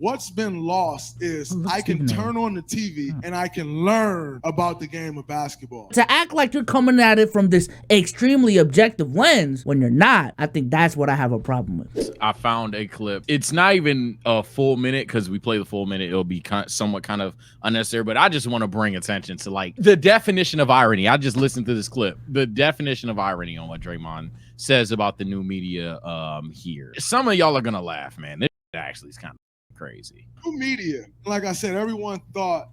What's been lost is Well, I can Stephen A. turn on the TV and I can learn about the game of basketball. To act like you're coming at it from this extremely objective lens when you're not, I think that's what I have a problem with. I found a clip. It's not even a full minute because we play the full minute. It'll be somewhat kind of unnecessary, but I just want to bring attention to like the definition of irony. I just listened to this clip. The definition of irony on what Draymond says about the new media here. Some of y'all are going to laugh, man. This actually is kind of crazy. New media, like I said, everyone thought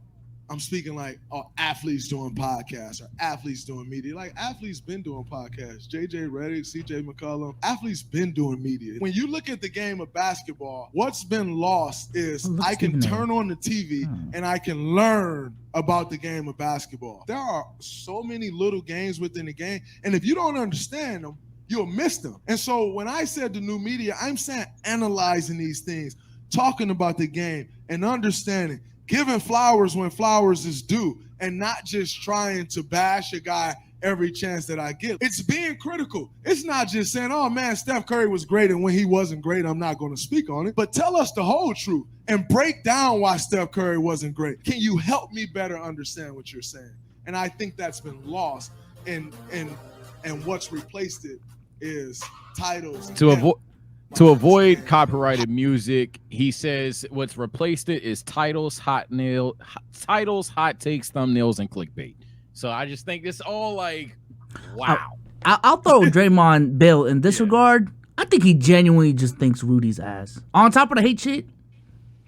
I'm speaking like athletes doing podcasts or athletes doing media. Like athletes been doing podcasts. JJ Redick, CJ McCollum, athletes been doing media. When you look at the game of basketball, what's been lost is I can turn on the TV and I can learn about the game of basketball. There are so many little games within the game, and if you don't understand them, you'll miss them. And so when I said the new media, I'm saying analyzing these things, talking about the game and understanding, giving flowers when flowers is due, and not just trying to bash a guy every chance that I get. It's being critical. It's not just saying, oh man, Steph Curry was great, and when he wasn't great, I'm not going to speak on it. But tell us the whole truth and break down why Steph Curry wasn't great. Can you help me better understand what you're saying? And I think that's been lost, and what's replaced it is titles. To avoid copyrighted music, he says what's replaced it is titles, hot takes, thumbnails, and clickbait. So I just think it's all like, wow. I'll throw Draymond Bill in this regard. I think he genuinely just thinks Rudy's ass. On top of the hate shit,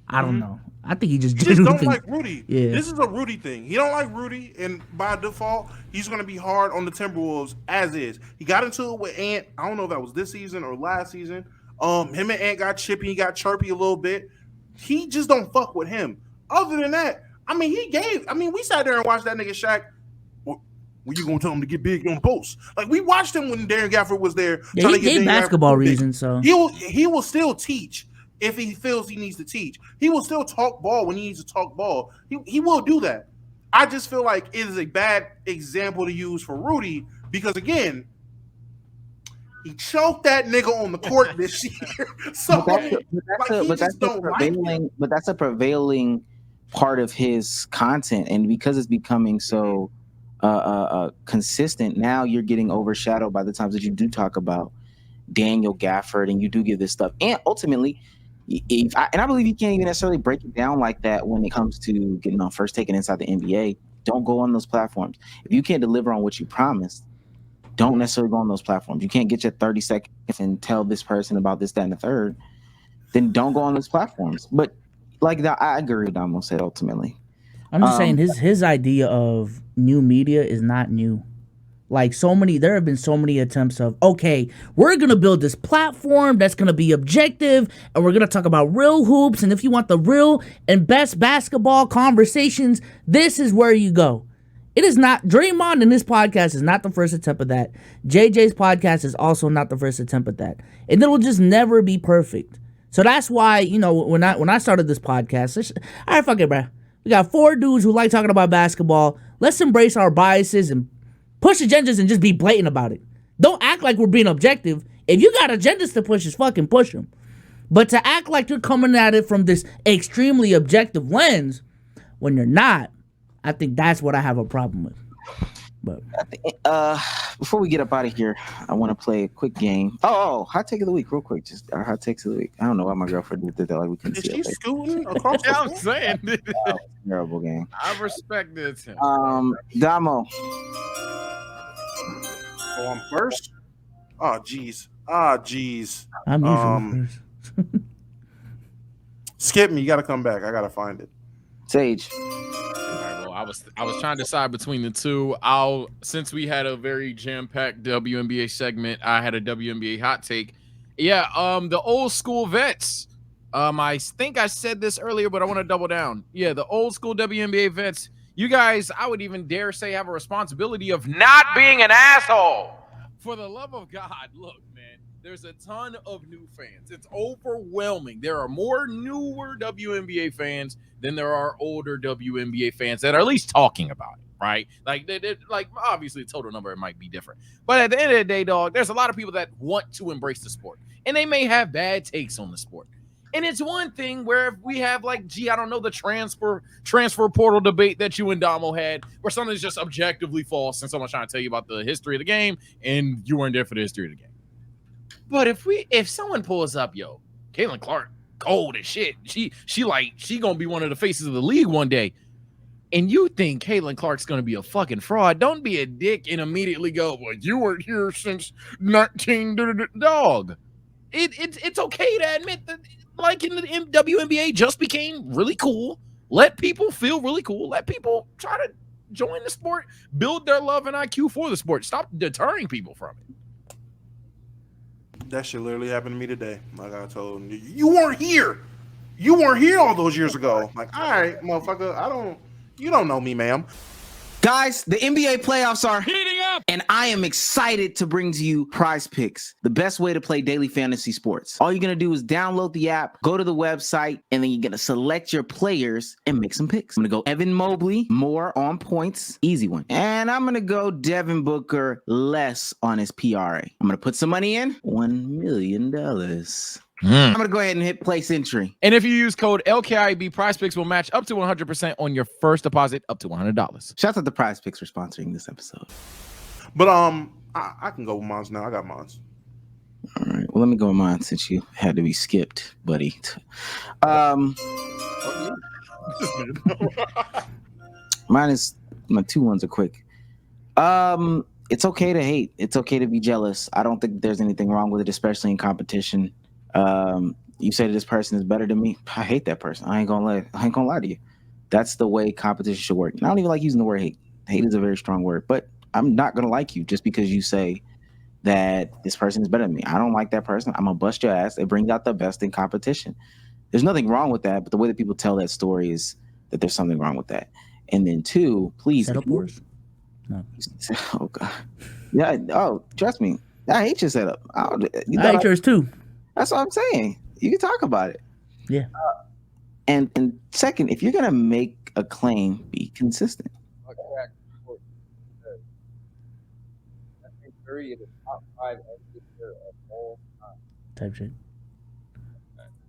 I don't know. I think he just don't like Rudy. Yeah. This is a Rudy thing. He don't like Rudy, and by default, he's going to be hard on the Timberwolves as is. He got into it with Ant. I don't know if that was this season or last season. Him and Ant got chippy, he got chirpy a little bit. He just don't fuck with him. Other than that, we sat there and watched that nigga Shaq. When you gonna tell him to get big on posts? Like we watched him when Darren Gafford was there. Yeah, he gave basketball reasons, so he will still teach if he feels he needs to teach. He will still talk ball when he needs to talk ball. He will do that. I just feel like it is a bad example to use for Rudy because again, he choked that nigga on the court this year. So that's a prevailing part of his content, and because it's becoming so consistent, now you're getting overshadowed by the times that you do talk about Daniel Gafford and you do give this stuff. And ultimately, I believe you can't even necessarily break it down like that when it comes to getting on First Take and Inside the NBA. Don't go on those platforms. If you can't deliver on what you promised, don't necessarily go on those platforms. You can't get your 30 seconds and tell this person about this, that, and the third. Then don't go on those platforms. But like that, I agree with Damo said ultimately. I'm just saying his idea of new media is not new. Like there have been so many attempts of, okay, we're going to build this platform that's going to be objective and we're going to talk about real hoops. And if you want the real and best basketball conversations, this is where you go. It is not, Draymond in this podcast is not the first attempt at that. JJ's podcast is also not the first attempt at that. And it'll just never be perfect. So that's why, when I started this podcast, all right, fuck it, bro. We got 4 dudes who like talking about basketball. Let's embrace our biases and push agendas and just be blatant about it. Don't act like we're being objective. If you got agendas to push, just fucking push them. But to act like you're coming at it from this extremely objective lens when you're not, I think that's what I have a problem with. But before we get up out of here, I want to play a quick game. Oh, hot take of the week, real quick. Just our hot takes of the week. I don't know why my girlfriend did that. Like we couldn't see it. Is she scooting across the I'm saying, terrible game. I respect this. Damo. Oh, I'm first. Oh, jeez. I'm usually first. Skip me. You got to come back. I got to find it. Sage. I was trying to decide between the two. Since we had a very jam-packed WNBA segment, I had a WNBA hot take. Yeah, the old school vets. I think I said this earlier, but I want to double down. Yeah, the old school WNBA vets. You guys, I would even dare say, have a responsibility of not being an asshole. For the love of God, look, man. There's a ton of new fans. It's overwhelming. There are more newer WNBA fans than there are older WNBA fans that are at least talking about it, right? Like obviously the total number might be different. But at the end of the day, dog, there's a lot of people that want to embrace the sport. And they may have bad takes on the sport. And it's one thing where if we have like, I don't know, the transfer portal debate that you and Damo had, where something's just objectively false and someone's trying to tell you about the history of the game and you weren't there for the history of the game. But if someone pulls up, yo, Caitlin Clark, cold as shit, she gonna be one of the faces of the league one day, and you think Caitlin Clark's gonna be a fucking fraud, don't be a dick and immediately go, well, you weren't here since 19 dog. It's okay to admit that, like in the WNBA, just became really cool. Let people feel really cool. Let people try to join the sport, build their love and IQ for the sport. Stop deterring people from it. That shit literally happened to me today. Like I told him, you weren't here. You weren't here all those years ago. Like, all right, motherfucker, you don't know me, ma'am. Guys, the NBA playoffs are Heating up, and I am excited to bring to you PrizePicks, the best way to play daily fantasy sports. All you're going to do is download the app, go to the website, and then you're going to select your players and make some picks. I'm going to go Evan Mobley, more on points, easy one. And I'm going to go Devin Booker, less on his PRA. I'm going to put some money in, $1 million. I'm going to go ahead and hit place entry. And if you use code LKIB, PrizePicks will match up to 100% on your first deposit up to $100. Shout out to PrizePicks for sponsoring this episode. But I can go with mines now. I got mines. All right. Well, let me go with mine since you had to be skipped, buddy. Mine is my 2 ones are quick. It's okay to hate. It's okay to be jealous. I don't think there's anything wrong with it, especially in competition. You say that this person is better than me. I hate that person. I ain't gonna lie to you. That's the way competition should work. And I don't even like using the word hate. Hate is a very strong word, but I'm not gonna like you just because you say that this person is better than me. I don't like that person. I'm gonna bust your ass. It brings out the best in competition. There's nothing wrong with that, but the way that people tell that story is that there's something wrong with that. And then 2, please. Setup wars? No. Oh God. Yeah. Oh, trust me. I hate your setup. I hate yours too. That's what I'm saying. You can talk about it. Yeah. And second, if you're gonna make a claim, be consistent. Type shit.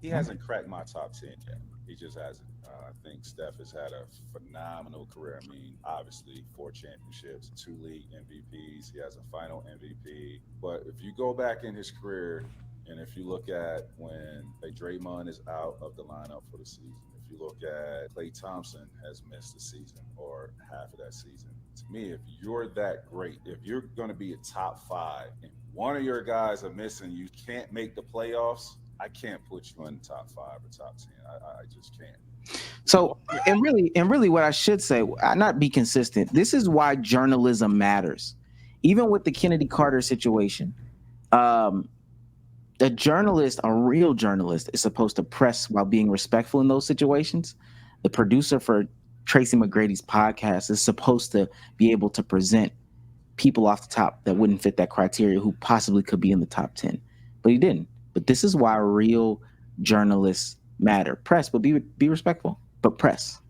He hasn't cracked my top 10 yet. He just hasn't. I think Steph has had a phenomenal career. I mean, obviously 4 championships, 2 league MVPs. He has a final MVP. But if you go back in his career, and if you look at when Draymond is out of the lineup for the season, if you look at Klay Thompson has missed the season or half of that season. To me, if you're that great, if you're going to be a top 5 and one of your guys are missing, you can't make the playoffs, I can't put you in the top 5 or top 10. I just can't. So, and really what I should say, not be consistent. This is why journalism matters. Even with the Kennedy Carter situation, a journalist, a real journalist, is supposed to press while being respectful in those situations. The producer for Tracy McGrady's podcast is supposed to be able to present people off the top that wouldn't fit that criteria who possibly could be in the top 10, but he didn't. But this is why real journalists matter. Press, but be respectful, but press.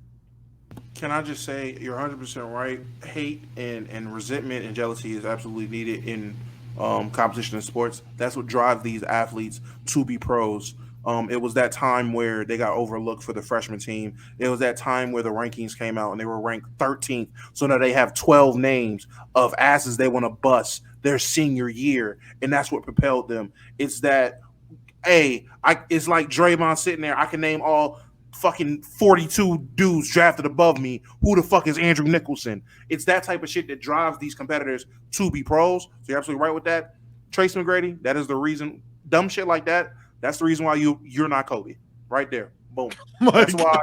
Can I just say you're 100% right. Hate and resentment and jealousy is absolutely needed in competition in sports. That's what drives these athletes to be pros. It was that time where they got overlooked for the freshman team. It was that time where the rankings came out and they were ranked 13th. So now they have 12 names of asses they want to bust their senior year. And that's what propelled them. It's that, it's like Draymond sitting there. I can name all fucking 42 dudes drafted above me. Who the fuck is Andrew Nicholson? It's that type of shit that drives these competitors to be pros. So you're absolutely right with that. Tracy McGrady, that is the reason. Dumb shit like that. That's the reason why you're not Kobe. Right there. Boom. That's why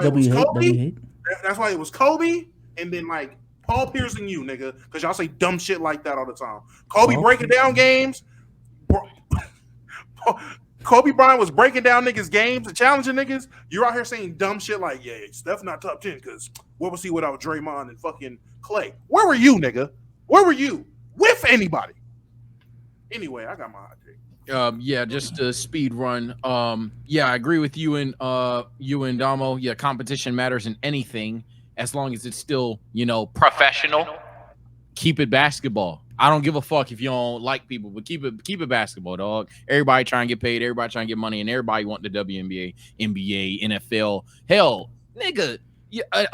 it was Kobe. That's why it was Kobe and then like Paul Pierce and you, nigga. Because y'all say dumb shit like that all the time. Kobe breaking down games. Kobe Bryant was breaking down niggas' games and challenging niggas. You're out here saying dumb shit like, yeah, Steph not top 10 because what was he without Draymond and fucking Clay? Where were you, nigga? Where were you? With anybody? Anyway, I got my hot take. Yeah, just a speed run. Yeah, I agree with you and Damo. Yeah, competition matters in anything as long as it's still, professional. Keep it basketball. I don't give a fuck if you don't like people, but keep it basketball, dog. Everybody trying to get paid, everybody trying to get money, and everybody want the WNBA, NBA, NFL. Hell, nigga,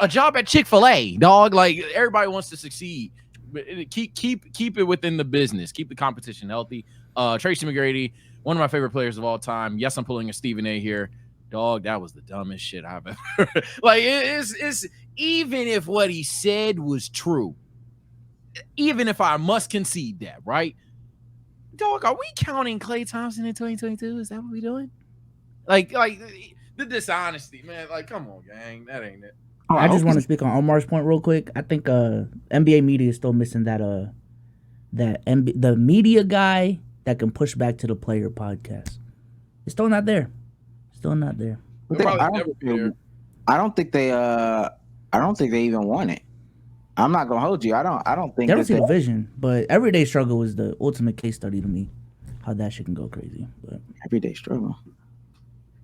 a job at Chick-fil-A, dog. Like everybody wants to succeed. But keep it within the business. Keep the competition healthy. Tracy McGrady, one of my favorite players of all time. Yes, I'm pulling a Stephen A here. Dog, that was the dumbest shit I've ever. Like it's even if what he said was true. Even if I must concede that, right? Dog, are we counting Klay Thompson in 2022? Is that what we doing? Like the dishonesty, man. Like, come on, gang. That ain't it. I just want to speak on Omar's point real quick. I think NBA media is still missing the media guy that can push back to the player podcast. It's still not there. Still not there. I don't think they even want it. I'm not gonna hold you. I don't think they don't see the vision. But Everyday Struggle is the ultimate case study to me. How that shit can go crazy. But Everyday Struggle.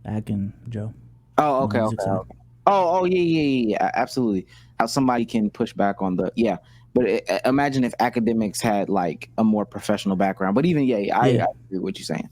Ack and Joe. Oh, okay. Oh, yeah, absolutely. How somebody can push back on the But imagine if academics had like a more professional background. But even I agree with what you're saying.